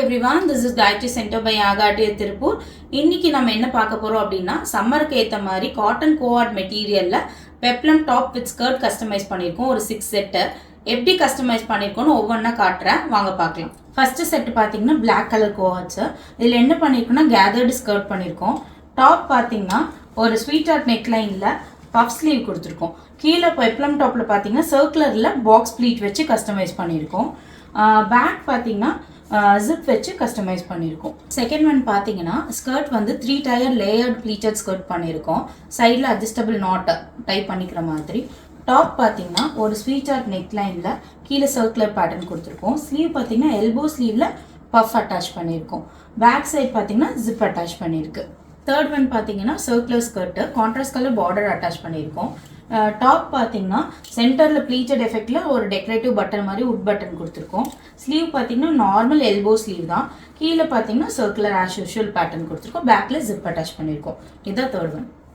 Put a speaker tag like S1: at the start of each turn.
S1: everyone, this is Gayatri Center by Agati Tirupur. இன்னைக்கு நம்ம என்ன பார்க்க போறோம் அப்படினா சம்மருக்கு ஏத்த மாதிரி காட்டன் கோஆர்ட் மெட்டீரியல்ல peplum top with skirt customise பண்ணிருக்கோம். ஒரு 6 செட் எப்படி கஸ்டமைஸ் பண்ணிருக்கோம்னு ஒவ்வொண்ணா காட்றேன், வாங்க பார்க்கலாம். ஃபர்ஸ்ட் செட் பாத்தீங்கன்னா Black கலர் கோஆர்ட்ஸ். இதுல என்ன பண்ணிருக்கோம்னா கேதர்ட் ஸ்கர்ட் பண்ணிருக்கோம். டாப் பாத்தீங்கன்னா ஒரு ஸ்வீட் ஆர்ட் நெக் லைன்ல பஃப் ஸ்லீவ் கொடுத்துருக்கோம். கீழே பெப்ளம் டாப்ல பாத்தீங்கன்னா சர்க்குலர்ல பாக்ஸ் ப்ளீட் வச்சு கஸ்டமைஸ் பண்ணிருக்கோம். பேக் பாத்தீங்கன்னா ஜிப் வச்சு கஸ்டமைஸ் பண்ணியிருக்கோம். செகண்ட் ஒன் பார்த்தீங்கன்னா ஸ்கர்ட் வந்து 3 டயர் லேயர்ட் ப்ளீட்டட் ஸ்கர்ட் பண்ணியிருக்கோம். சைடில் அட்ஜஸ்டபிள் நாட் டைப் பண்ணிக்கிற மாதிரி. டாப் பார்த்தீங்கன்னா ஒரு ஸ்வீட் ஆர்ட் நெக் லைனில் கீழே சர்க்குலர் பேட்டர்ன் கொடுத்துருக்கோம். ஸ்லீவ் பார்த்தீங்கன்னா எல்போ ஸ்லீவில் பஃப் அட்டாச் பண்ணியிருக்கோம். பேக் சைட் பார்த்தீங்கன்னா ஜிப் அட்டாச் பண்ணியிருக்கு. தேர்ட் ஒன் பார்த்தீங்கன்னா circular skirt contrast colour border attach பண்ணியிருக்கோம். டாப் பார்த்தீங்கன்னா சென்டரில் ப்ளீட்டட் எஃபெக்டில் ஒரு டெக்கரேட்டிவ் பட்டன் மாதிரி உட் பட்டன் கொடுத்துருக்கோம். ஸ்லீவ் பார்த்தீங்கன்னா நார்மல் எல்போ ஸ்லீவ் தான். கீழே பார்த்தீங்கன்னா சர்க்குலர் ஆஸ் யூஷுவல் பேட்டர்ன் கொடுத்துருக்கோம். பேக்கில் ஜிப் அட்டாச் பண்ணியிருக்கோம். இதுதான் தேர்ட் ஒன்.